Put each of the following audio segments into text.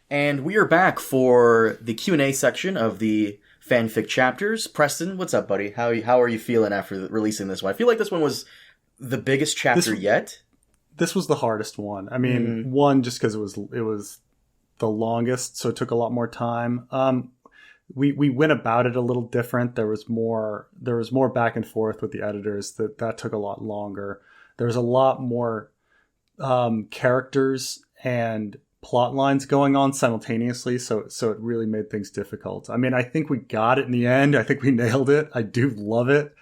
And we are back for the Q&A section of the fanfic chapters. Preston, what's up, buddy? How are you feeling after releasing this one? I feel like this one was the biggest chapter yet. This was the hardest one. I mean, one, just because it was the longest, so it took a lot more time. We went about it a little different. There was more back and forth with the editors. That took a lot longer. There was a lot more characters and plot lines going on simultaneously, so it really made things difficult. I mean, I think we got it in the end. I think we nailed it. I do love it.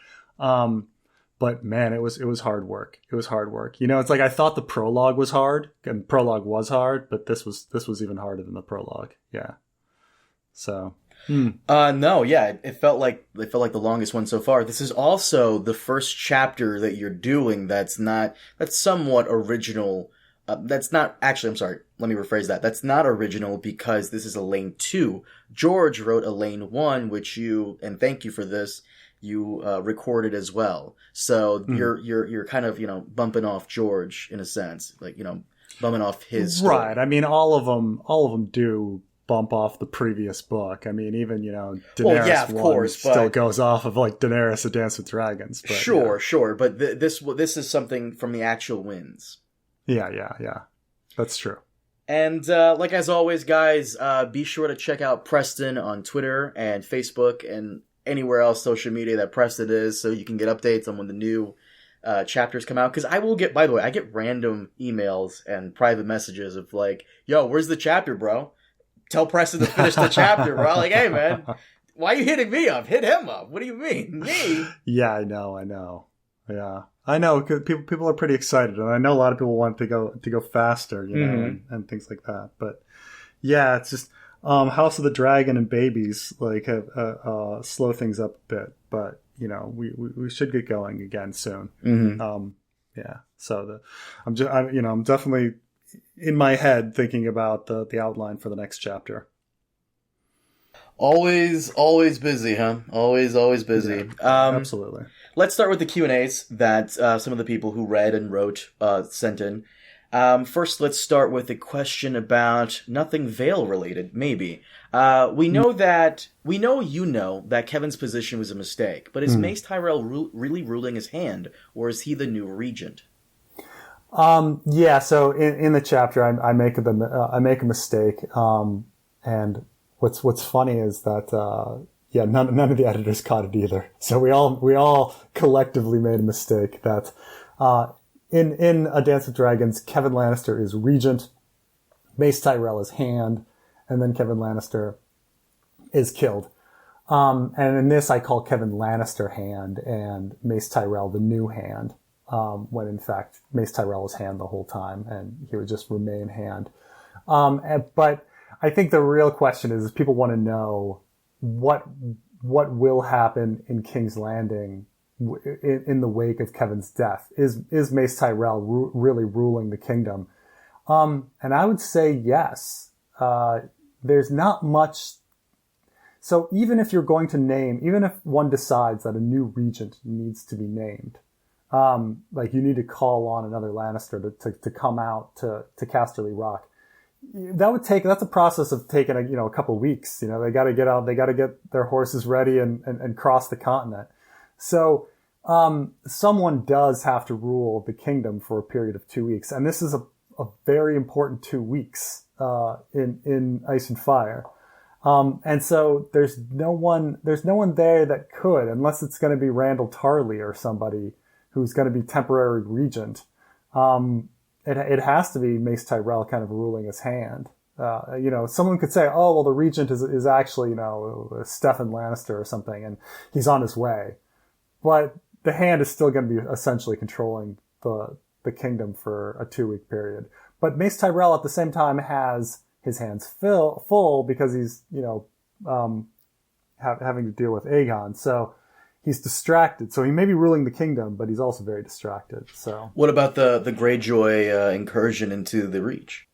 But man, it was hard work. It was hard work. You know, it's like I thought the prologue was hard, and prologue was hard, but this was even harder than the prologue. Yeah. So. No, yeah, it felt like the longest one so far. This is also the first chapter that you're doing that's somewhat original. That's not actually. I'm sorry. Let me rephrase that. That's not original because this is Alayne II. George wrote Alayne I, which and thank you for this. You recorded as well. So you're kind of bumping off George in a sense, like bumping off his story. Right. I mean, all of them do bump off the previous book. I mean, even Daenerys still goes off of like Daenerys: A Dance with Dragons. But, sure. But this is something from the actual wins. Yeah. That's true. And like as always, guys, be sure to check out Preston on Twitter and Facebook and anywhere else social media that Preston is, so you can get updates on when the new chapters come out. Because by the way, I get random emails and private messages of like, "Yo, where's the chapter, bro? Tell Preston to finish the chapter, bro." Like, hey, man, why are you hitting me up? Hit him up. What do you mean? Me? Yeah, I know. Yeah, I know. Cause people are pretty excited, and I know a lot of people want to go faster, and things like that. But yeah, it's just House of the Dragon and babies like have slow things up a bit. But we should get going again soon. Yeah. So I'm definitely in my head thinking about the outline for the next chapter. Always busy, huh? Always busy. Yeah, absolutely. Let's start with the Q&As that some of the people who read and wrote sent in. First, let's start with a question about nothing Vale related, maybe. We know that Kevin's position was a mistake, but is Mace Tyrell really ruling his hand, or is he the new regent? Yeah. So in the chapter, I make a mistake, and what's funny is that none of the editors caught it either. So we all collectively made a mistake that in A Dance with Dragons, Kevin Lannister is regent, Mace Tyrell is hand, and then Kevin Lannister is killed. And in this, I call Kevin Lannister hand and Mace Tyrell the new hand. When in fact Mace Tyrell was hand the whole time, and he would just remain hand. But I think the real question is people want to know what will happen in King's Landing in the wake of Kevin's death. Is Mace Tyrell really ruling the kingdom? And I would say yes. There's not much. So even if one decides that a new regent needs to be named, like you need to call on another Lannister to come out to Casterly Rock. That's a process of taking a couple of weeks. They got to get out, they got to get their horses ready and cross the continent. So, someone does have to rule the kingdom for a period of 2 weeks. And this is a very important 2 weeks, in Ice and Fire. And so there's no one there that could, unless it's going to be Randall Tarley or somebody who's going to be temporary regent. It has to be Mace Tyrell kind of ruling his hand. Someone could say, oh, well, the regent is actually, Steffan Lannister or something, and he's on his way. But the hand is still going to be essentially controlling the kingdom for a 2-week period. But Mace Tyrell at the same time has his hands full because he's, having to deal with Aegon. So he's distracted. So he may be ruling the kingdom, but he's also very distracted. So what about the Greyjoy incursion into the Reach?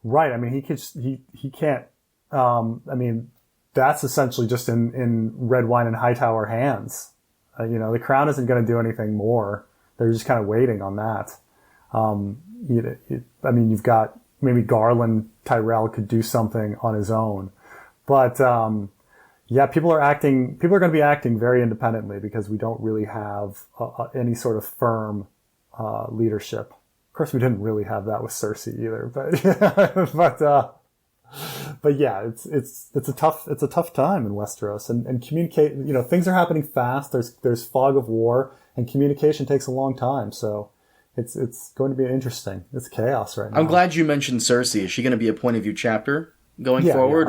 Right. I mean, he can't. I mean, that's essentially just in Red Wine and Hightower hands. The Crown isn't going to do anything more. They're just kind of waiting on that. You've got maybe Garland Tyrell could do something on his own. But yeah, people are going to be acting very independently because we don't really have any sort of firm leadership. Of course, we didn't really have that with Cersei either, but yeah, it's a tough time in Westeros, and communicate. Things are happening fast. There's fog of war, and communication takes a long time. So it's going to be interesting. It's chaos right now. I'm glad you mentioned Cersei. Is she going to be a point of view chapter going forward?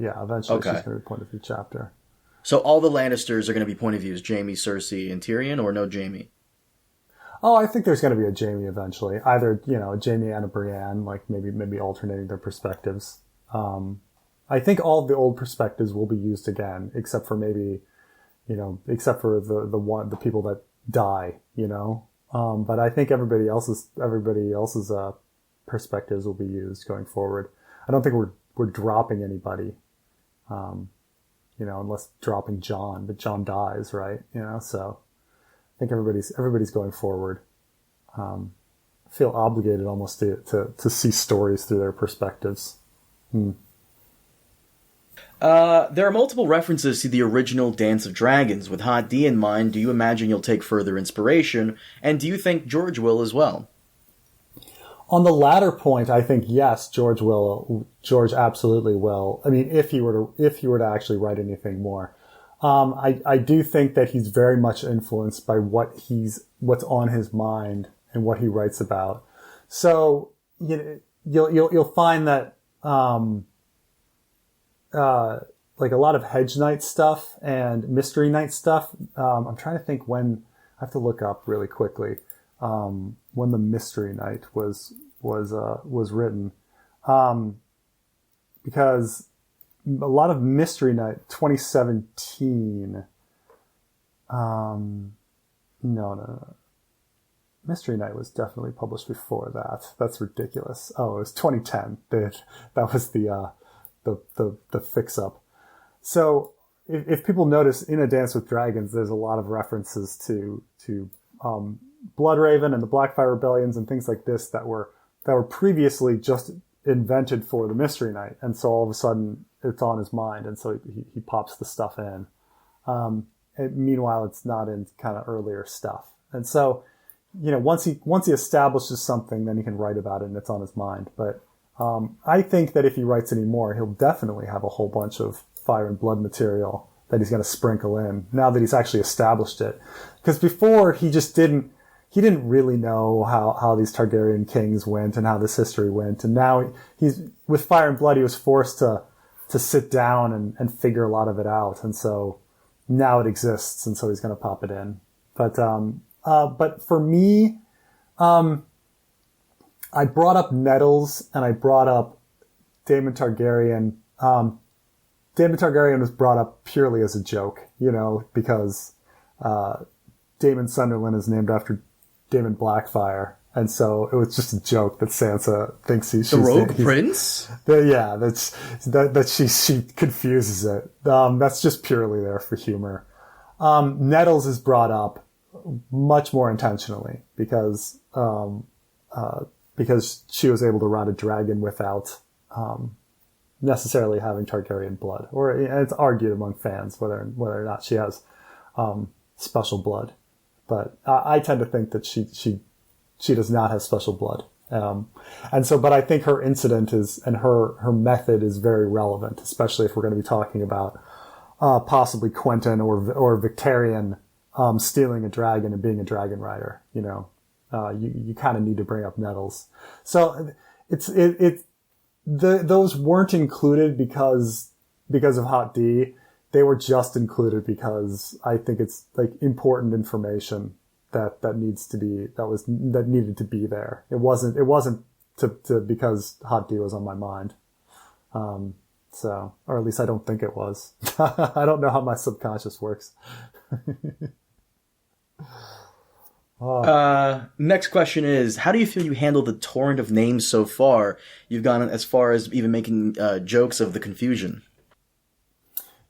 Yeah, eventually. Okay. She's going to be a point of view chapter. So all the Lannisters are going to be point of views: Jaime, Cersei, and Tyrion, or no Jaime? Oh, I think there's going to be a Jaime eventually. Either, a Jaime and a Brienne, like maybe alternating their perspectives. I think all of the old perspectives will be used again, except for maybe, except for the people that die, But I think everybody else's perspectives will be used going forward. I don't think we're dropping anybody, unless dropping Jon, but Jon dies, right? So I think everybody's going forward. I feel obligated almost to see stories through their perspectives. There are multiple references to the original Dance of Dragons. With Hot D in mind, do you imagine you'll take further inspiration? And do you think George will as well? On the latter point, I think yes, George will. George absolutely will. I mean, if he were to actually write anything more, I do think that he's very much influenced by what's on his mind and what he writes about. So you'll find that. Like a lot of Hedge Knight stuff and Mystery Knight stuff. I'm trying to think when. I have to look up really quickly when the Mystery Knight was written, because a lot of Mystery Knight 2017. No. Mystery Knight was definitely published before that. That's ridiculous. Oh, it was 2010. That was the fix-up. So if people notice in A Dance with Dragons, there's a lot of references to Bloodraven and the Blackfire Rebellions and things like this that were previously just invented for the Mystery Knight, and so all of a sudden it's on his mind, and so he pops the stuff in. And meanwhile, it's not in kind of earlier stuff, and so once he establishes something, then he can write about it, and it's on his mind. But I think that if he writes any more, he'll definitely have a whole bunch of Fire and Blood material that he's going to sprinkle in now that he's actually established it. Because before, he didn't really know how these Targaryen kings went and how this history went. And now with Fire and Blood, he was forced to sit down and figure a lot of it out. And so now it exists, and so he's going to pop it in. But for me, I brought up Nettles and I brought up Daemon Targaryen. Daemon Targaryen was brought up purely as a joke, because Daemon Sunderland is named after Daemon Blackfire. And so it was just a joke that Sansa thinks she's the Rogue Prince? That she confuses it. That's just purely there for humor. Nettles is brought up much more intentionally because she was able to ride a dragon without necessarily having Targaryen blood. Or it's argued among fans whether or not she has special blood. But I tend to think that she does not have special blood. But I think her incident and her method is very relevant, especially if we're going to be talking about possibly Quentyn or Victarion stealing a dragon and being a dragon rider. You kind of need to bring up Nettles. So those weren't included because of Hot D. They were just included because I think it's like important information that needed to be there. It wasn't to because Hot D was on my mind. Or at least I don't think it was. I don't know how my subconscious works. Next question is, how do you feel you handled the torrent of names so far? You've gone as far as even making jokes of the confusion.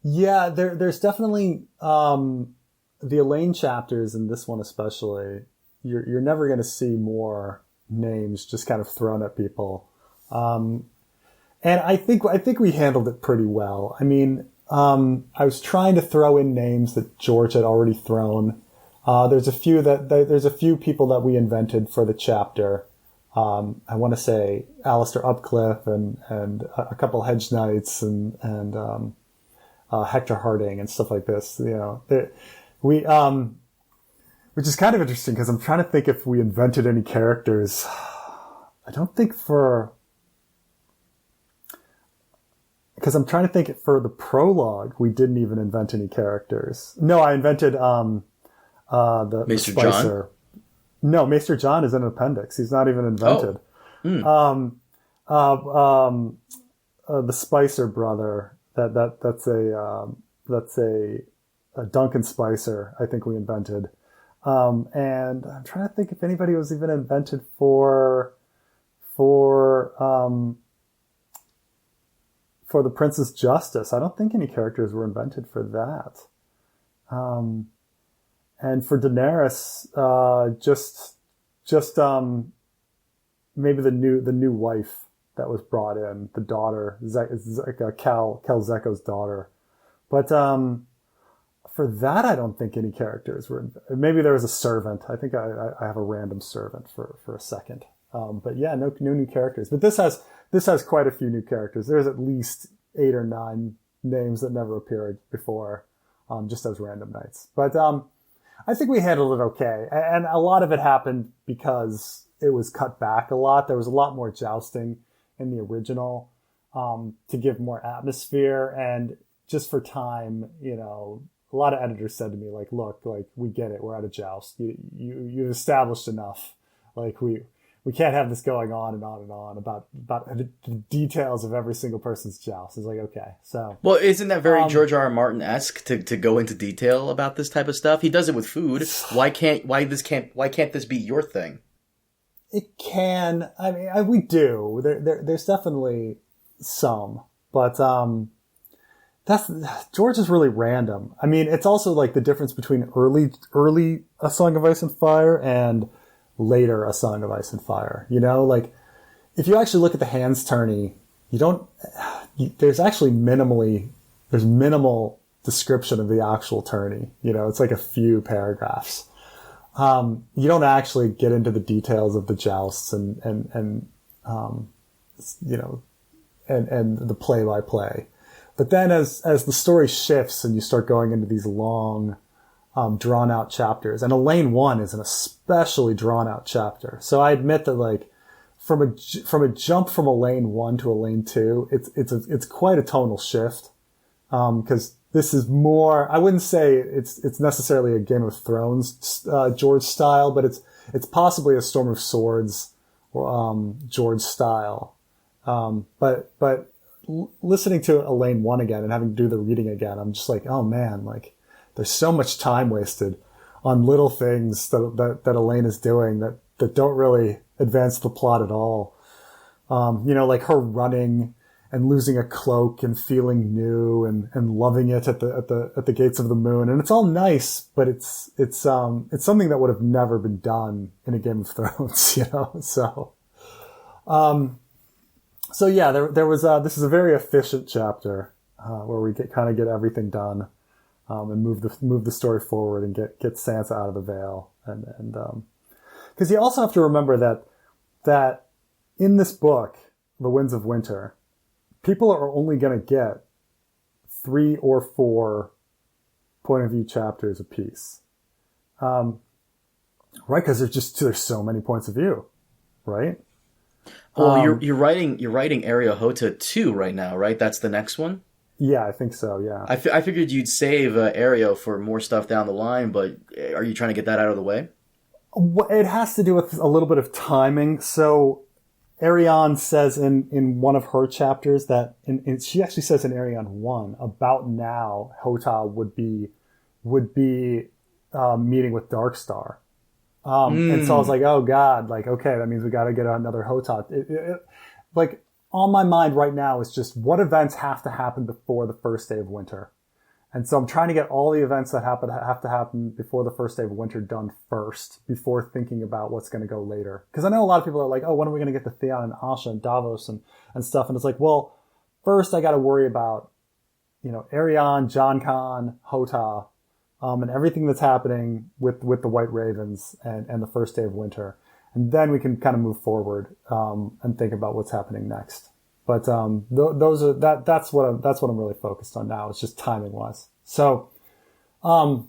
Yeah, there's definitely the Alayne chapters, and this one especially. You're never going to see more names just kind of thrown at people. And I think we handled it pretty well. I mean, I was trying to throw in names that George had already thrown. There's a few people that we invented for the chapter. I want to say Alistair Upcliffe and a couple hedge knights and Hector Harding and stuff like this. You know, which is kind of interesting because I'm trying to think if we invented any characters. Because I'm trying to think for the prologue, we didn't even invent any characters. No, I invented the Maester Spicer. John? No, Maester John is an appendix. He's not even invented. Oh. The Spicer brother. That's a Duncan Spicer. I think we invented. And I'm trying to think if anybody was even invented for the Princess Justice. I don't think any characters were invented for that. And for Daenerys, just maybe the new wife that was brought in, the daughter, Cal Zeko's daughter. But for that, I don't think any characters were. Maybe there was a servant. I think I have a random servant for a second. But yeah, no new characters. But this has quite a few new characters. There's at least 8 or 9 names that never appeared before, just as random knights. But I think we handled it okay. And a lot of it happened because it was cut back a lot. There was a lot more jousting in the original to give more atmosphere. And just for time, you know, a lot of editors said to me, like, look, like, we get it. We're at a joust. You've established enough. Like, we can't have this going on and on and on about the details of every single person's joust. It's like, okay, so. Well, isn't that very George R.R. Martin-esque to go into detail about this type of stuff? He does it with food. Why can't this be your thing? It can. I mean, we do. There's definitely some, but George is really random. I mean, it's also like the difference between early A Song of Ice and Fire and later A Song of Ice and Fire. You know, like if you actually look at the hands tourney, there's minimal description of the actual tourney. You know, it's like a few paragraphs. You don't actually get into the details of the jousts and you know, and the play by play. But then as the story shifts and you start going into these long, drawn out chapters, and Alayne I is an especially drawn out chapter. So I admit that, like, from a jump from Alayne I to Alayne II, it's quite a tonal shift. Cause this is more, I wouldn't say it's necessarily a Game of Thrones, George style, but it's possibly a Storm of Swords, George style. But listening to Alayne I again and having to do the reading again, I'm just like, oh man, like there's so much time wasted on little things that Alayne is doing that don't really advance the plot at all. You know, like her running and losing a cloak and feeling new and loving it at the gates of the moon. And it's all nice, but it's something that would have never been done in a Game of Thrones, you know? So yeah, there was, this is a very efficient chapter, where we kind of get everything done, and move the story forward and get Sansa out of the Vale. And cause you also have to remember that in this book, The Winds of Winter, people are only going to get 3 or 4 point of view chapters apiece. Right? Cause there's so many points of view, right? Well, you're writing Area Hota 2 right now, right? That's the next one? Yeah, I think so, yeah. I figured you'd save Area for more stuff down the line, but are you trying to get that out of the way? It has to do with a little bit of timing. So Arianne says in one of her chapters that, she actually says in Arianne 1, about now Hota would be meeting with Darkstar. And so I was like, oh God, like, okay, that means we got to get another Hota. Like, on my mind right now is just what events have to happen before the first day of winter. And so I'm trying to get all the events that have to happen before the first day of winter done first, before thinking about what's going to go later. Because I know a lot of people are like, oh, when are we going to get to Theon and Asha and Davos and stuff? And it's like, well, first I got to worry about, Arianne, Jon Con, Hota, and everything that's happening with the White Ravens and the first day of winter. And then we can kind of move forward, and think about what's happening next. But that's what I'm really focused on now. It's just timing wise. So, it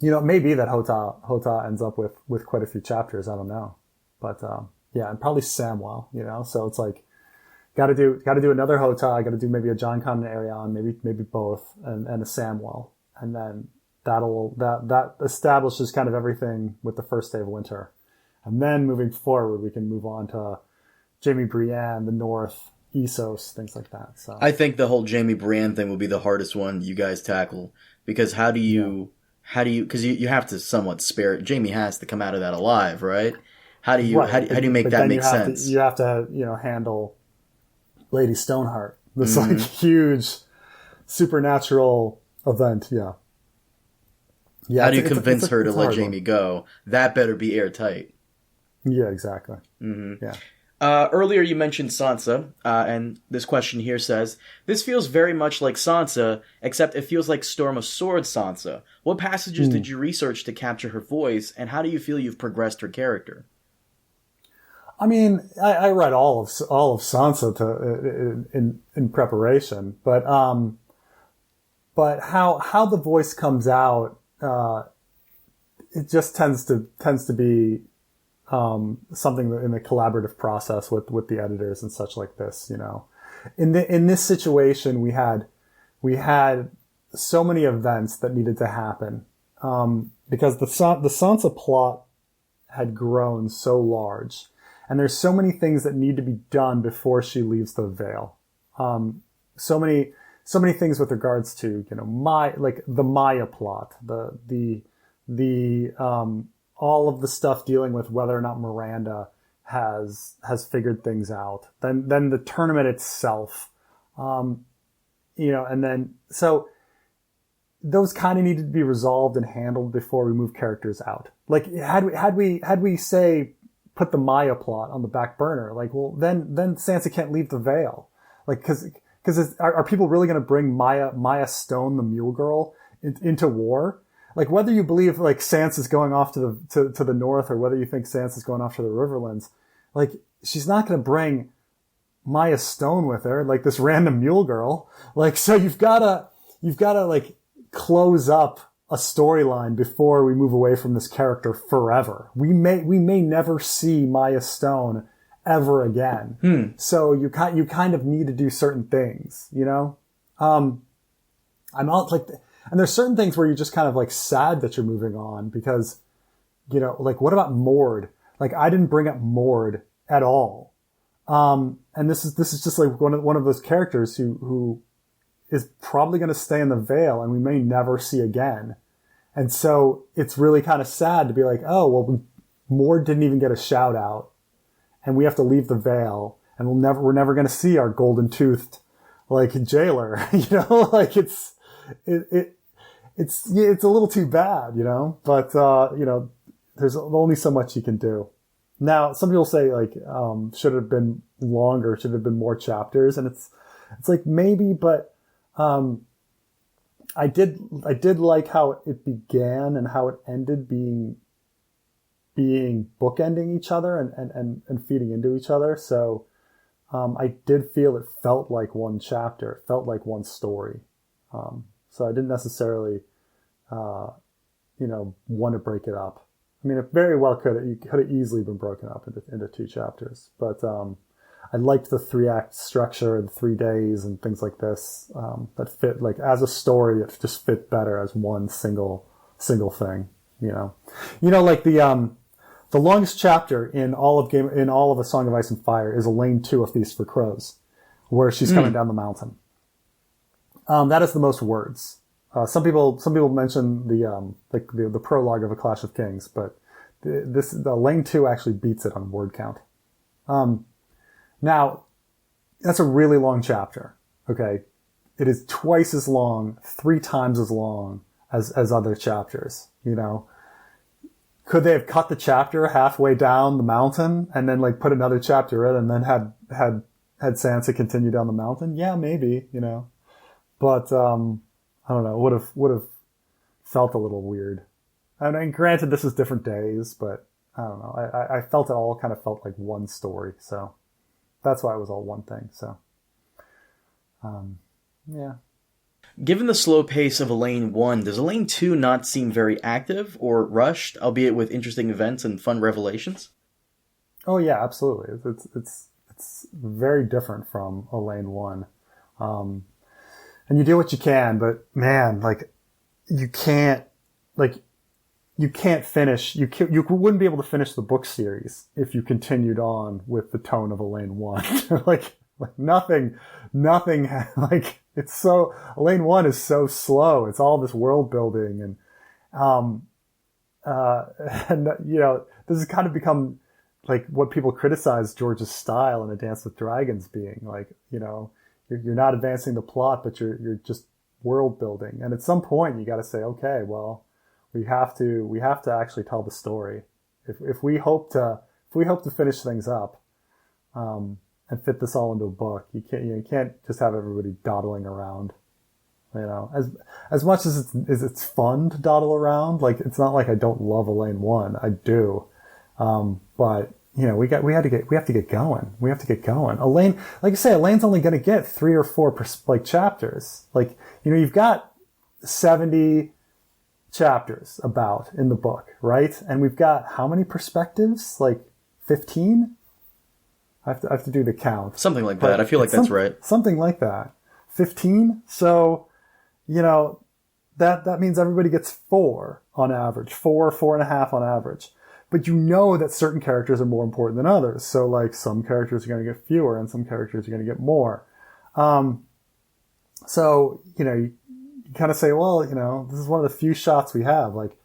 may be that Hota ends up with quite a few chapters. I don't know, but and probably Samwell. So it's like got to do another Hota. I got to do maybe a Jon Con and Arianne, maybe both, and a Samwell, and then that establishes kind of everything with the first day of winter, and then moving forward we can move on to Jaime Brienne, the North, Essos, things like that. So I think the whole Jaime Brienne thing will be the hardest one you guys tackle, because how do you because you have to somewhat spare it. Jaime has to come out of that alive, right? How do you make that make sense? You have to handle Lady Stoneheart, this like huge supernatural event. Yeah. How do you convince her to let Jaime go? That better be airtight. Yeah, exactly. Mm-hmm. Yeah. Earlier you mentioned Sansa, and this question here says, this feels very much like Sansa, except it feels like Storm of Swords Sansa. What passages did you research to capture her voice, and how do you feel you've progressed her character? I mean, I read all of Sansa in preparation, but how the voice comes out, it just tends to be something in the collaborative process with the editors and such like this. In this situation, we had so many events that needed to happen, because the Sansa plot had grown so large, and there's so many things that need to be done before she leaves the Vale. So many things with regards to, the Maya plot, the all of the stuff dealing with whether or not Miranda has figured things out. Then the tournament itself, and then so those kind of needed to be resolved and handled before we move characters out. Like had we say put the Maya plot on the back burner, like, well, then Sansa can't leave the Vale, like because are people really going to bring Maya Stone, the Mule Girl, into war? Like, whether you believe like Sansa's going off to the north, or whether you think Sansa's going off to the Riverlands, like, she's not going to bring Maya Stone with her, like this random Mule Girl. Like, so you've gotta like close up a storyline before we move away from this character forever. We may never see Maya Stone ever again. So you kind of need to do certain things, I'm not like. And there's certain things where you're just kind of like sad that you're moving on, because, like, what about Mord? Like, I didn't bring up Mord at all. And this is just like one of those characters who is probably going to stay in the Vale and we may never see again. And so it's really kind of sad to be like, oh, well, Mord didn't even get a shout out, and we have to leave the Vale, and we're never going to see our golden toothed, like, jailer, like it's a little too bad, but, there's only so much you can do. Now, some people say, like, should it have been longer? Should it have been more chapters? And it's like, maybe, but, I did like how it began and how it ended being bookending each other and feeding into each other. So, I did feel it felt like one chapter. It felt like one story. So I didn't necessarily, want to break it up. I mean, it very well could have easily been broken up into two chapters. But I liked the 3-act structure and 3 days and things like this that fit, like, as a story. It just fit better as one single thing. Like the longest chapter in all of A Song of Ice and Fire is Alayne II, A Feast for Crows, where she's coming down the mountain. That is the most words. Some people mention the prologue of A Clash of Kings, but the Alayne II actually beats it on word count. Now, that's a really long chapter. Okay. it is twice as long, 3 times as long as other chapters, you know. Could they have cut the chapter halfway down the mountain and then like put another chapter in and then had Sansa continue down the mountain? Yeah, maybe, you know. But I don't know, would have felt a little weird. I mean, granted, this is different days, but I don't know. I felt it all kind of felt like one story, so that's why it was all one thing. So, yeah. Given the slow pace of Alayne I, does Alayne II not seem very active or rushed, albeit with interesting events and fun revelations? Oh yeah, absolutely. It's very different from Alayne I. And you do what you can, but man, like you can't finish. You wouldn't be able to finish the book series if you continued on with the tone of Alayne I. like nothing. Like it's so Alayne I is so slow. It's all this world building and you know, this has kind of become like what people criticize George's style in A Dance with Dragons being like, you know, you're not advancing the plot, but you're just world building. And at some point you got to say, okay, well, we have to actually tell the story. If we hope to finish things up, and fit this all into a book, you can't just have everybody dawdling around. You know, as much as it's fun to dawdle around, like it's not like I don't love Alayne I do. But you know, we have to get going. We have to get going. Alayne, like I say, Alayne's only going to get 3 or 4 chapters. Like, you know, you've got 70 chapters about in the book, right? And we've got how many perspectives? Like 15? I have to do the count. Something like that. I feel like that's right. Something like that. 15? So, you know, that means everybody gets 4 on average. 4.5 on average. But you know that certain characters are more important than others. So, like, some characters are going to get fewer and some characters are going to get more. So, you know, you kind of say, well, you know, this is one of the few shots we have. Like,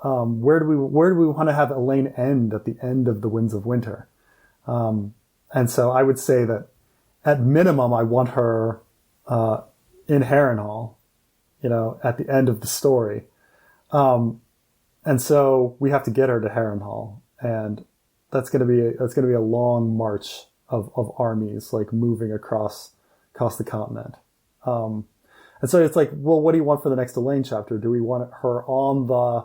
where do we want to have Alayne end at the end of the Winds of Winter? And so I would say that at minimum, I want her in Harrenhal, you know, at the end of the story. And so we have to get her to Harrenhal, and that's going to be a long march of armies like moving across the continent. And so it's like, well, what do you want for the next Alayne chapter? Do we want her on the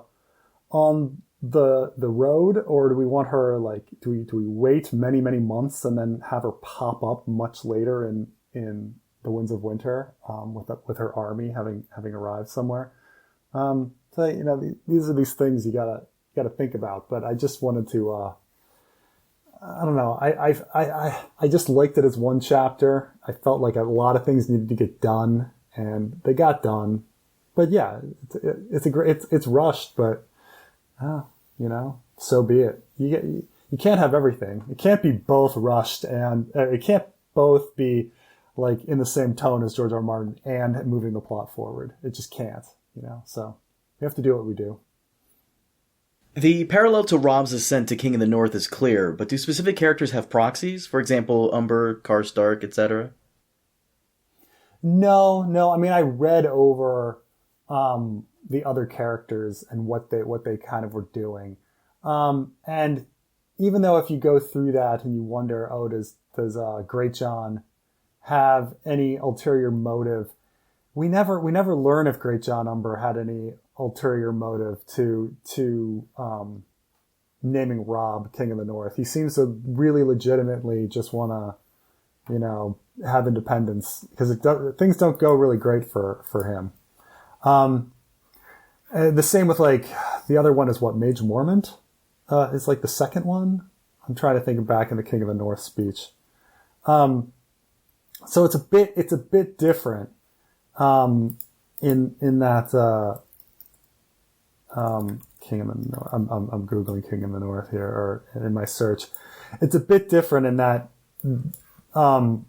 road, or do we want her like do we wait many months and then have her pop up much later in the Winds of Winter with her army having arrived somewhere? So you know, these are these things you gotta think about. But I just wanted to I don't know, I just liked it as one chapter. I felt like a lot of things needed to get done, and they got done. But yeah, it's rushed, but you know, so be it. You can't have everything. It can't be both rushed and it can't both be like in the same tone as George R.R. Martin and moving the plot forward. It just can't, you know. So we have to do what we do. The parallel to Robb's ascent to King of the North is clear, but do specific characters have proxies? For example, Umber, Karstark, etc.? No. I mean, I read over the other characters and what they kind of were doing. And even though if you go through that and you wonder, oh, does Greatjon have any ulterior motive? We never learn if Greatjon Umber had any ulterior motive to naming Robb King of the North. He seems to really legitimately just want to, you know, have independence, because things don't go really great for him. The same with like the other one is what, Mage Mormont is like the second one. I'm trying to think back in the King of the North speech. So it's a bit different in that King of the North. I'm googling King of the North here, or in my search. It's a bit different in that the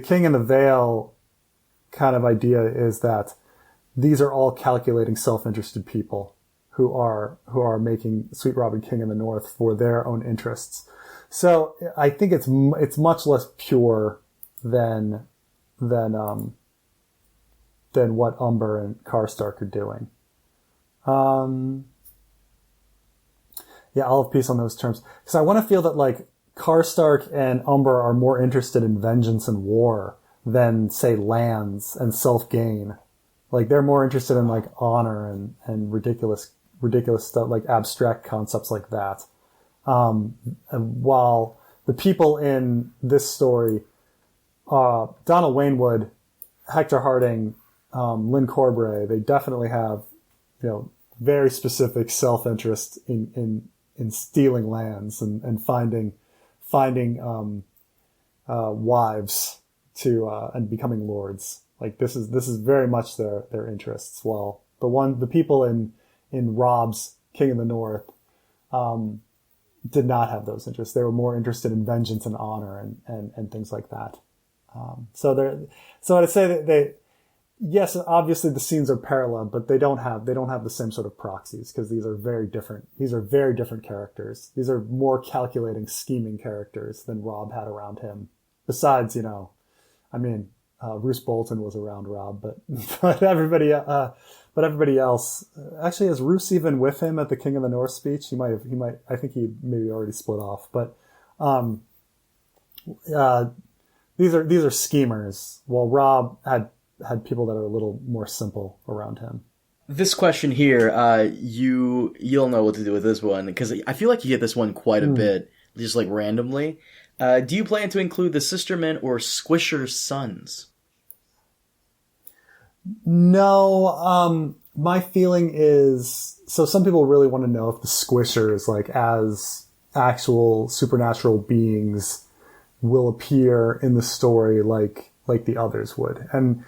King in the Vale kind of idea is that these are all calculating, self-interested people who are making Sweet Robin King in the North for their own interests. So I think it's much less pure than than what Umber and Karstark are doing. Yeah, I'll have peace on those terms. Because I want to feel that, like, Karstark and Umber are more interested in vengeance and war than, say, lands and self-gain. Like, they're more interested in, like, honor and ridiculous stuff, like abstract concepts like that. And while the people in this story, Donald Wainwood, Hector Harding, Lynn Corbray, they definitely have, very specific self-interest in stealing lands and finding wives to and becoming lords. Like, this is very much their interests. While the people in Robb's King of the North did not have those interests. They were more interested in vengeance and honor and things like that. So I'd say that yes, obviously the scenes are parallel, but they don't have the same sort of proxies, because these are very different characters. These are more calculating, scheming characters than Robb had around him. Besides, Roose Bolton was around Robb, but everybody else. Actually, is Roose even with him at the King of the North speech? He might. I think he maybe already split off. But these are schemers. While Robb had people that are a little more simple around him. This question here, you'll know what to do with this one, because I feel like you get this one quite a bit, just like randomly. Do you plan to include the Sistermen or Squishers' sons? No, my feeling is, so some people really want to know if the Squishers, like, as actual supernatural beings, will appear in the story like the others would. And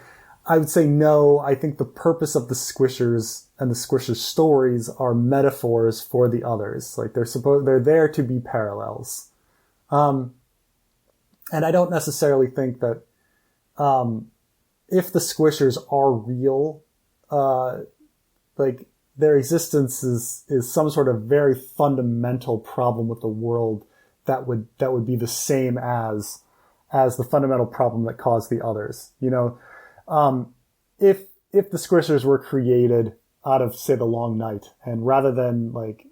I would say no. I think the purpose of the Squishers and the Squishers stories are metaphors for the others. Like, they're there to be parallels. And I don't necessarily think that, if the Squishers are real, like, their existence is some sort of very fundamental problem with the world that would be the same as the fundamental problem that caused the others. If the Squishers were created out of, say, the Long Night, and rather than, like,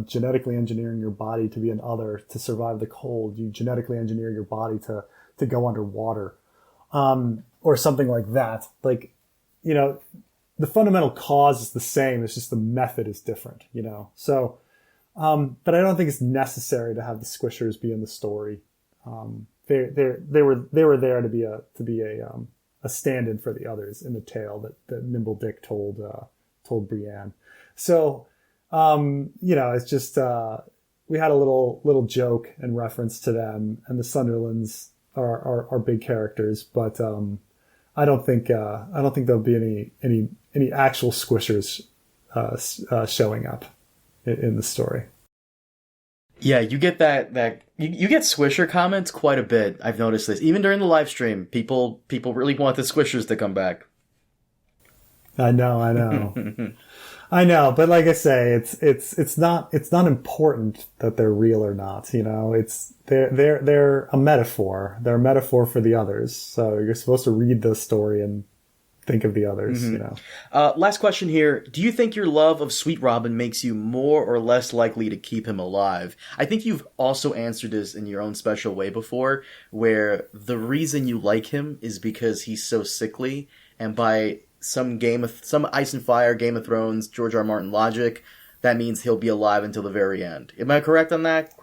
genetically engineering your body to be an other to survive the cold, you genetically engineer your body to go underwater, or something like that. Like, the fundamental cause is the same. It's just the method is different, So, but I don't think it's necessary to have the Squishers be in the story. They were there to be a stand-in for the others in the tale that Nimble Dick told Brienne. So, it's just, we had a little joke in reference to them, and the Sunderlands are big characters, but, I don't think there'll be any actual Squishers, showing up in the story. Yeah, you get that you get Squisher comments quite a bit. I've noticed this. Even during the live stream, people really want the Squishers to come back. I know. I know, but like I say, it's not important that they're real or not, It's they're a metaphor. They're a metaphor for the others. So you're supposed to read the story and think of the others, Last question here. Do you think your love of Sweet Robin makes you more or less likely to keep him alive? I think you've also answered this in your own special way before, where the reason you like him is because he's so sickly, and by some Ice and Fire, Game of Thrones, George R.R. Martin logic, that means he'll be alive until the very end. Am I correct on that?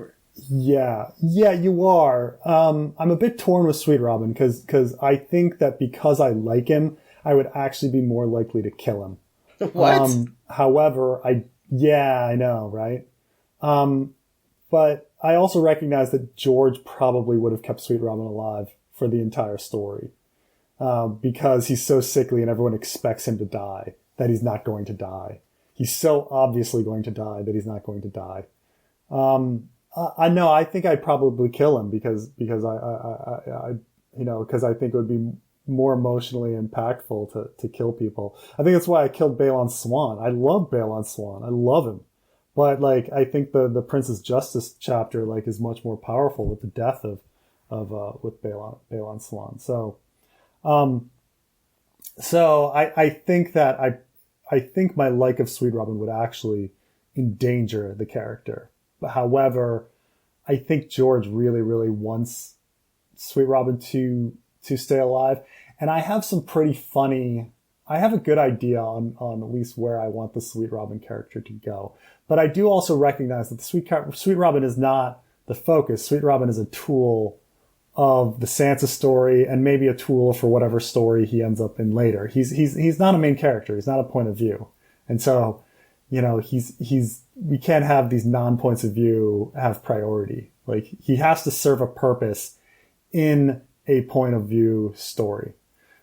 Yeah, you are. I'm a bit torn with Sweet Robin because I think that because I like him, I would actually be more likely to kill him. What? However, I know, right? But I also recognize that George probably would have kept Sweet Robin alive for the entire story. Because he's so sickly and everyone expects him to die, that he's not going to die. He's so obviously going to die that he's not going to die. I know, I think I'd probably kill him because I think it would be more emotionally impactful to kill people. I think that's why I killed Balon Swan. I love Balon Swan. I love him. But, like, I think the Prince's Justice chapter, like, is much more powerful with the death with Balon Swan. So, So I think that I think my like of Sweet Robin would actually endanger the character. But however, I think George really, really wants Sweet Robin to stay alive. And I have I have a good idea on at least where I want the Sweet Robin character to go. But I do also recognize that the Sweet Robin is not the focus. Sweet Robin is a tool of the Sansa story and maybe a tool for whatever story he ends up in later. He's not a main character. He's not a point of view. And so, we can't have these non-points of view have priority. Like, he has to serve a purpose in a point of view story.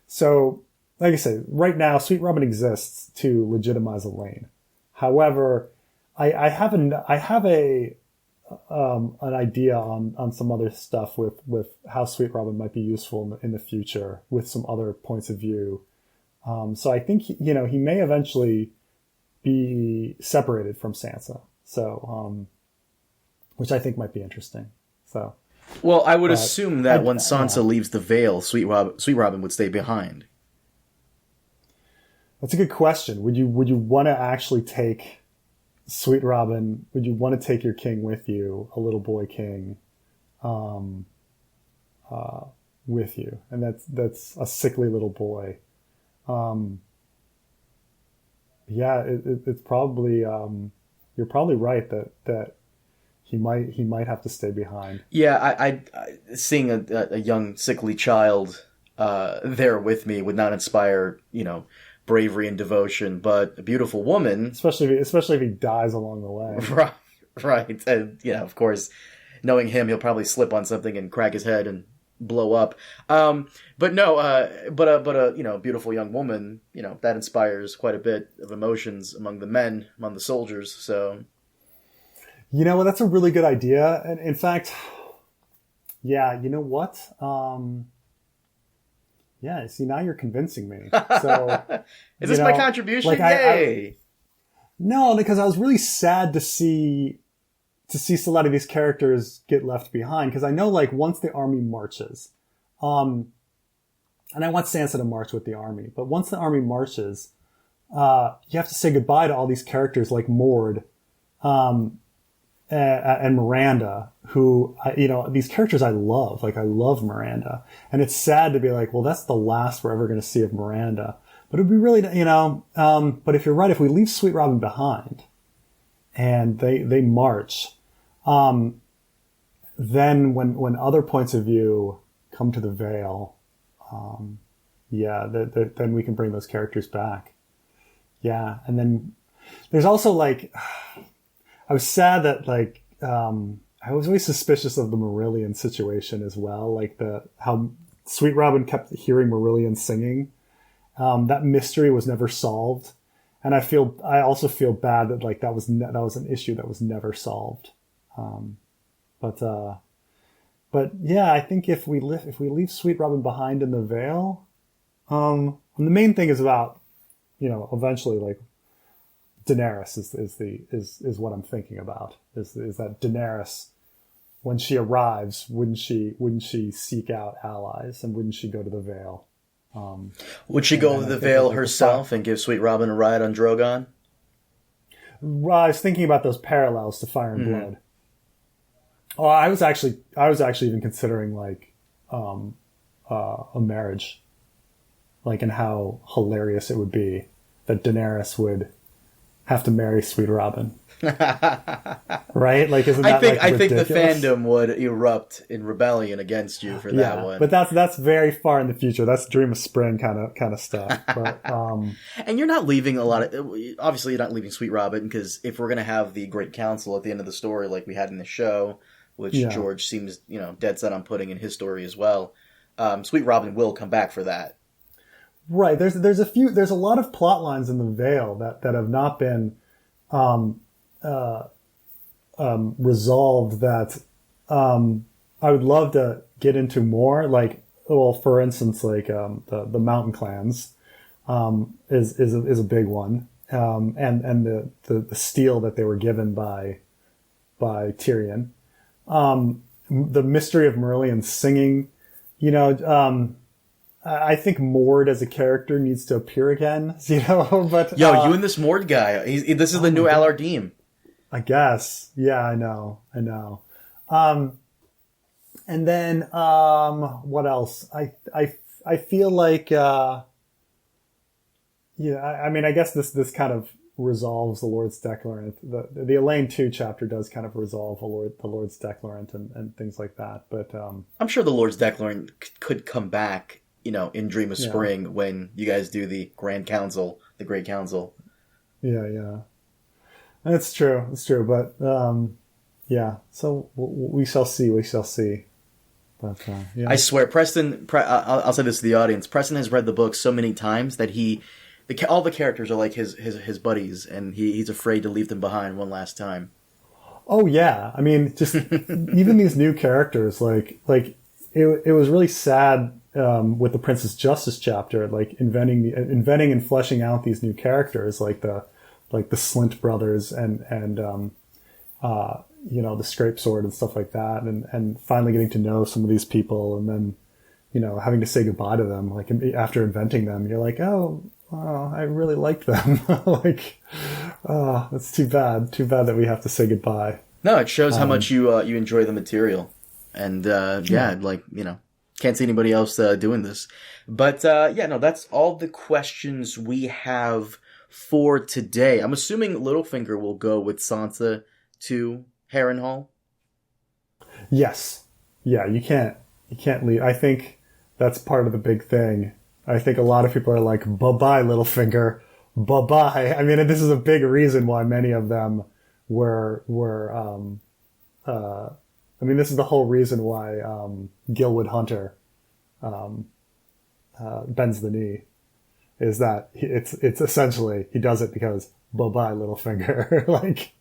So, like I say, right now, Sweet Robin exists to legitimize Alayne. However, I have an idea on some other stuff with how Sweet Robin might be useful in the future with some other points of view. So I think he may eventually be separated from Sansa. So, which I think might be interesting. So, well, I would assume that when Sansa leaves the Vale, Sweet Robin would stay behind. That's a good question. Would you want to actually take Sweet Robin? Would you want to take your king with you, a little boy king, with you? And that's a sickly little boy. Yeah, it's probably you're probably right that he might have to stay behind. Yeah, I seeing a young sickly child there with me would not inspire bravery and devotion, but a beautiful woman, especially if he dies along the way. Right, and of course, knowing him, he'll probably slip on something and crack his head and blow up. But a beautiful young woman, that inspires quite a bit of emotions among the men, among the soldiers. So, that's a really good idea. And in fact, yeah, you know what? Yeah, see, now you're convincing me. So, is this my contribution? Like Yay! No, because I was really sad to see a lot of these characters get left behind. Because I know, like, once the army marches, and I want Sansa to march with the army, but once the army marches, you have to say goodbye to all these characters like Mord, and Miranda, who, these characters I love. Like, I love Miranda. And it's sad to be like, well, that's the last we're ever going to see of Miranda. But it'd be really, but if you're right, if we leave Sweet Robin behind and they march, then when other points of view come to the Vale, then we can bring those characters back. Yeah. And then there's also, like, I was sad that, like, I was always suspicious of the Marillion situation as well. Like, how Sweet Robin kept hearing Marillion singing. That mystery was never solved. And I also feel bad that, like, that was an issue that was never solved. But yeah, I think if we leave Sweet Robin behind in the Vale, and the main thing is about, eventually, like, Daenerys is what I'm thinking about. Is that Daenerys, when she arrives, wouldn't she seek out allies, and wouldn't she go to the Vale? Would she go to the Vale herself and give Sweet Robin a ride on Drogon? I was thinking about those parallels to Fire and Blood. Oh, I was actually even considering, like, a marriage, like, and how hilarious it would be that Daenerys would have to marry Sweet Robin. Right? Like, isn't that I think the ridiculous? fandom would erupt in rebellion against you for that one. But that's very far in the future. That's Dream of Spring kind of stuff. But, and you're not leaving obviously you're not leaving Sweet Robin, because if we're going to have the Great Council at the end of the story like we had in the show, which George seems, dead set on putting in his story as well, Sweet Robin will come back for that. Right. There's a lot of plot lines in the Vale that have not been resolved that I would love to get into more. Like, well, for instance, like the Mountain Clans is a big one, and the steel that they were given by Tyrion, the mystery of Marillion singing, I think Mord as a character needs to appear again, you know. But you and this Mord guy. This is the new Alardim. I guess. Yeah, I know. And then what else? I feel like I mean, I guess this kind of resolves the Lord's Declarant. The Alayne II chapter does kind of resolve the Lord's Declarant and things like that. But I'm sure the Lord's Declarant could come back, in Dream of Spring when you guys do the Grand Council, the Great Council. Yeah. That's true. But so we shall see. But I swear, Preston. I'll say this to the audience. Preston has read the book so many times that all the characters are like his buddies, and he's afraid to leave them behind one last time. Oh yeah, I mean, just even these new characters, like it was really sad with the Princess Justice chapter, like inventing and fleshing out these new characters, like the Slint brothers and the Scrape Sword and stuff like that, and finally getting to know some of these people, and then having to say goodbye to them, like after inventing them, you're like, oh, I really liked them. Like, oh, that's too bad that we have to say goodbye. No, it shows how much you enjoy the material, and can't see anybody else doing this. But that's all the questions we have for today. I'm assuming Littlefinger will go with Sansa to Harrenhal. Yes. Yeah, you can't leave. I think that's part of the big thing. I think a lot of people are like, bye-bye, Littlefinger. Bye-bye. I mean, this is a big reason why many of them were this is the whole reason why Gilwood Hunter bends the knee, is that it's essentially, he does it because bye-bye, Littlefinger. like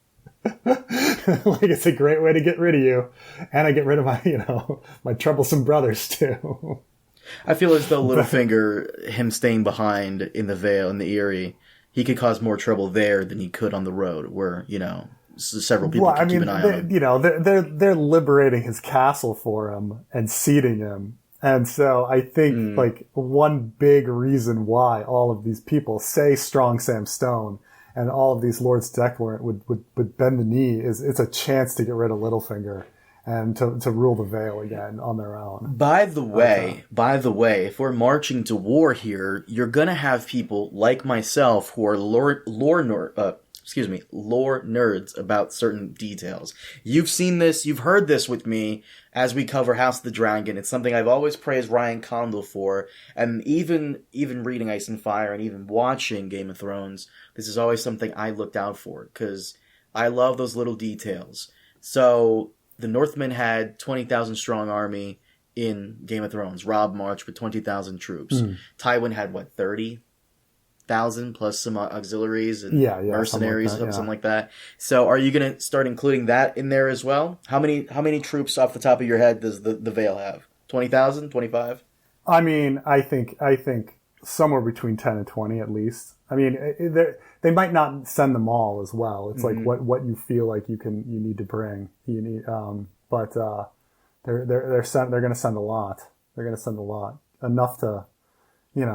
it's a great way to get rid of you, and I get rid of my my troublesome brothers too. I feel as though Littlefinger, him staying behind in the Vale, in the Eyrie, he could cause more trouble there than he could on the road, where several people can keep an eye on him. They're liberating his castle for him and seating him, and so I think like one big reason why all of these people say strong Sam Stone and all of these Lords Declarant would bend the knee is it's a chance to get rid of Littlefinger and to rule the Vale again on their own. By the way, if we're marching to war here, you're gonna have people like myself who are lore nerds about certain details. You've seen this, you've heard this with me as we cover House of the Dragon. It's something I've always praised Ryan Condal for, and even reading Ice and Fire and even watching Game of Thrones, this is always something I looked out for, because I love those little details. So the Northmen had 20,000 strong army in Game of Thrones. Robb marched with 20,000 troops. Tywin had 30,000 plus some auxiliaries and mercenaries, something like that. So are you going to start including that in there as well? How many troops off the top of your head does the Vale have? 20,000? 25? I mean, I think somewhere between 10 and 20 at least. I mean, they might not send them all as well. It's like what you feel like you need to bring. You need, but they're going to send a lot. They're going to send a lot, enough to, they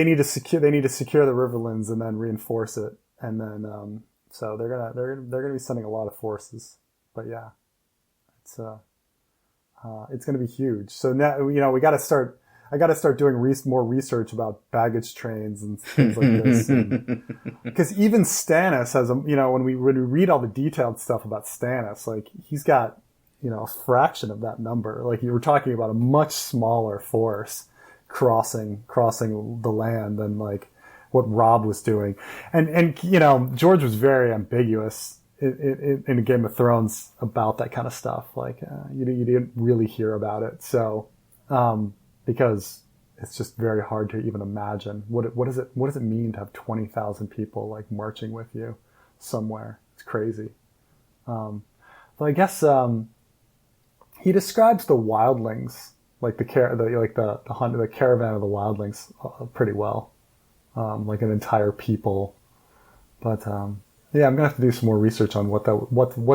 need to secure the Riverlands and then reinforce it, and then so they're gonna be sending a lot of forces. But yeah, it's going to be huge. So now we got to start. I got to start doing more research about baggage trains and things like this, because even Stannis has when we read all the detailed stuff about Stannis, like he's got a fraction of that number. Like you were talking about a much smaller force crossing the land than like what Robb was doing, and George was very ambiguous in Game of Thrones about that kind of stuff. Like you didn't really hear about it, so. Because it's just very hard to even imagine what does it mean to have 20,000 people like marching with you somewhere. It's crazy. But I guess he describes the wildlings, like the caravan of the wildlings, pretty well, like an entire people. But Yeah, I'm gonna have to do some more research on what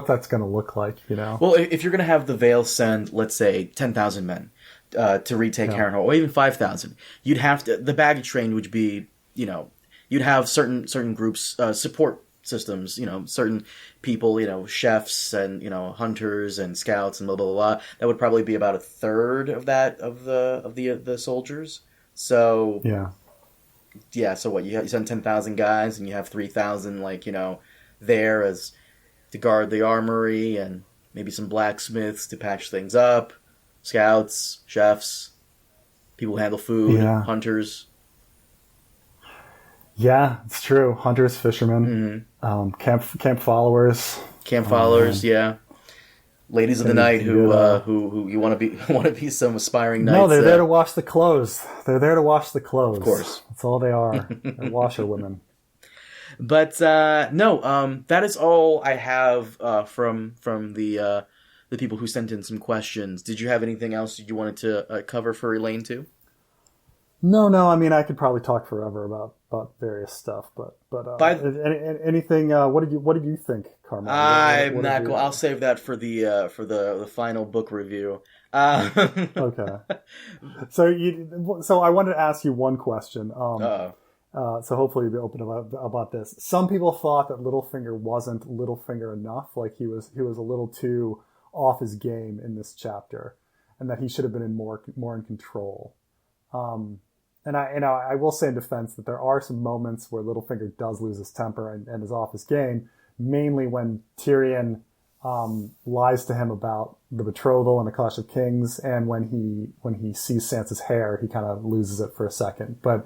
that's gonna look like. Well, if you're going to have the Vale send, let's say, 10,000 men to retake Harrenhal, or even 5,000, you'd have to. The baggage train would be, you'd have certain groups, support systems, certain people, chefs and hunters and scouts and blah blah blah. That would probably be about a third of that of the soldiers. So so what you send 10,000 guys and you have 3,000 there as to guard the armory and maybe some blacksmiths to patch things up, scouts, chefs, people who handle food, hunters. Yeah, it's true. Hunters, fishermen, camp followers. Camp followers, ladies of the night who you want to be some aspiring knights. No, they're there to wash the clothes. They're there to wash the clothes. Of course. That's all they are. They're washerwomen. But that is all I have from the people who sent in some questions. Did you have anything else you wanted to cover for Alayne II? No. I mean, I could probably talk forever about various stuff, but anything? What did you think, Carmine? I'm not. I'll save that for the final book review. Okay. So I wanted to ask you one question. So hopefully you'll be open about this. Some people thought that Littlefinger wasn't Littlefinger enough, like he was a little too off his game in this chapter, and that he should have been more in control. And I will say in defense that there are some moments where Littlefinger does lose his temper and is off his game, mainly when Tyrion lies to him about the betrothal and the Clash of Kings, and when he sees Sansa's hair, he kind of loses it for a second. But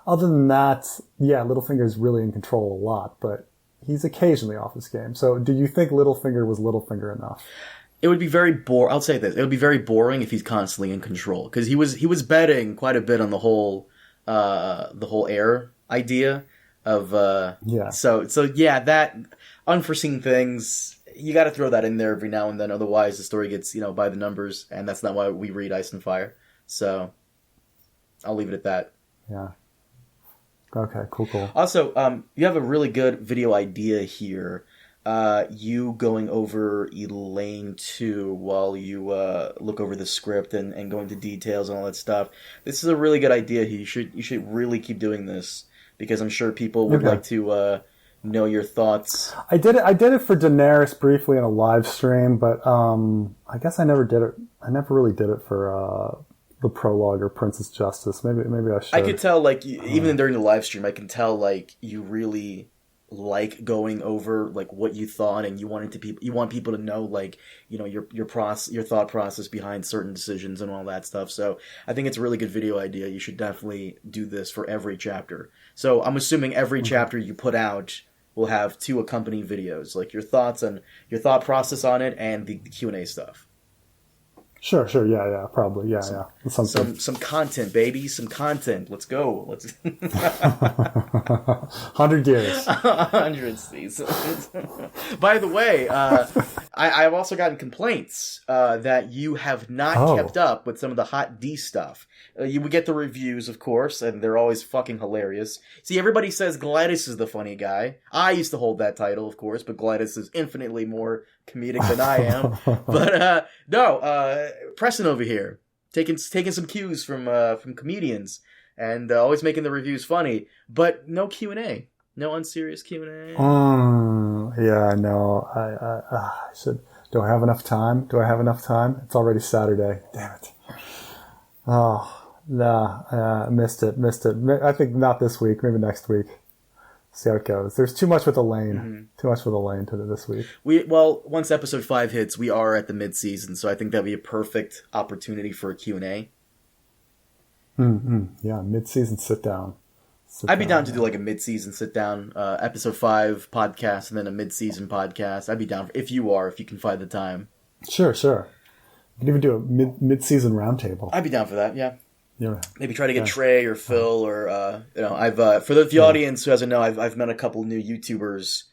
other than that, Littlefinger is really in control a lot, but he's occasionally off his game. So do you think Littlefinger was Littlefinger enough? It would be very boring. I'll say this: it would be very boring if he's constantly in control, because he was betting quite a bit on the whole heir idea of that unforeseen things. You got to throw that in there every now and then, otherwise the story gets by the numbers, and that's not why we read Ice and Fire. So I'll leave it at that. Yeah. Okay. Cool. Also, you have a really good video idea here. You going over Alayne II while you look over the script and go into details and all that stuff. This is a really good idea. You should really keep doing this, because I'm sure people would like to know your thoughts. I did it for Daenerys briefly in a live stream, but I guess I never did it. I never really did it for the prologue or Princess Justice. Maybe I should. I could tell, even during the live stream, I can tell you really like going over what you thought, and you want people to know your thought process behind certain decisions and all that stuff. So I think it's a really good video idea. You should definitely do this for every chapter. So I'm assuming every chapter you put out will have 2 accompanying videos, like your thoughts and your thought process on it, and the Q&A stuff. Sure, yeah, probably, yeah. Some content, baby, some content. Let's go. 100 years. 100 seasons. By the way, I've also gotten complaints that you have not kept up with some of the Hot D stuff. You would get the reviews, of course, and they're always fucking hilarious. See, everybody says Gladys is the funny guy. I used to hold that title, of course, but Gladys is infinitely more comedic than I am. But no, Preston over here taking some cues from comedians and always making the reviews funny, but no Q&A, no unserious Q&A. Yeah, no, I should. Do I have enough time? It's already Saturday. Damn it. Oh. Nah, missed it. I think not this week, maybe next week. See how it goes. There's too much with Alayne. Mm-hmm. Too much with Alayne to do this week. Once episode 5 hits, we are at the mid-season, so I think that'd be a perfect opportunity for a Q&A. Yeah, mid-season sit-down. I'd be down to do a mid-season sit-down, episode 5 podcast, and then a mid-season podcast. I'd be down if you can find the time. Sure. You can even do a mid-season roundtable. I'd be down for that, yeah. Yeah. Maybe try to get Trey or Phil or I've for the audience who doesn't know, I've met a couple new YouTubers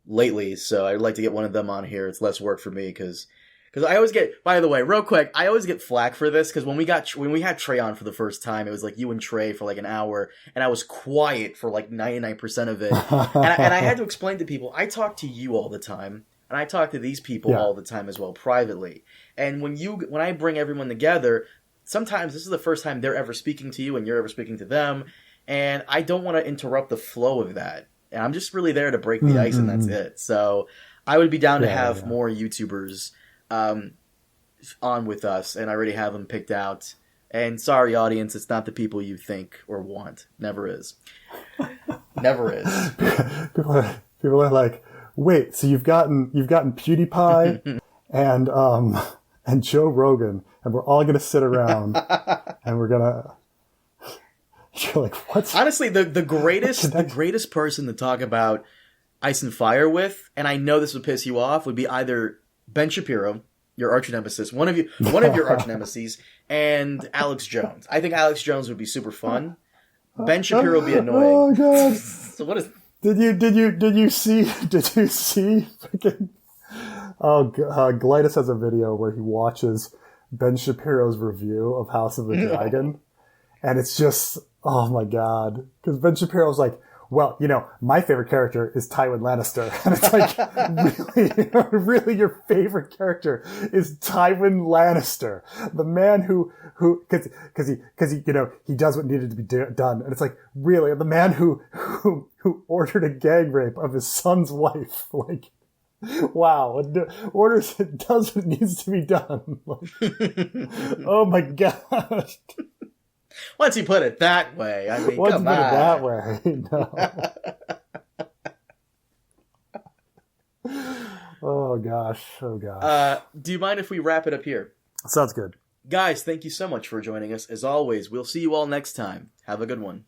lately, so I'd like to get one of them on here. It's less work for me because Because I always get, by the way, real quick, I always get flack for this, because when we had Trey on for the first time, it was like you and Trey for like an hour, and I was quiet for like 99% of it. And I had to explain to people, I talk to you all the time, and I talk to these people all the time as well, privately. And when I bring everyone together, sometimes this is the first time they're ever speaking to you and you're ever speaking to them, and I don't want to interrupt the flow of that. And I'm just really there to break the ice, and that's it. So I would be down to have more YouTubers on with us, and I already have them picked out. And sorry, audience, it's not the people you think or want. Never is. Never is. People are like, wait, so you've gotten PewDiePie and Joe Rogan, and we're all gonna sit around and we're gonna. You're like, what's honestly the greatest person to talk about Ice and Fire with, and I know this would piss you off, would be either Ben Shapiro, your arch nemesis, one of your arch nemesis, and Alex Jones. I think Alex Jones would be super fun. Ben Shapiro would be annoying. Oh god! So what is? Did you see? Freaking, Glidus has a video where he watches Ben Shapiro's review of House of the Dragon, and it's just, oh my god, because Ben Shapiro's like, well, my favorite character is Tywin Lannister. And it's like, really your favorite character is Tywin Lannister. The man who, cause he does what needed to be done. And it's like, really, the man who ordered a gang rape of his son's wife. Like, wow, does what needs to be done. Like, oh my gosh. Once you put it that way, I mean, Once come you put on. it that way, no. Oh gosh. Do you mind if we wrap it up here? Sounds good. Guys, thank you so much for joining us. As always, we'll see you all next time. Have a good one.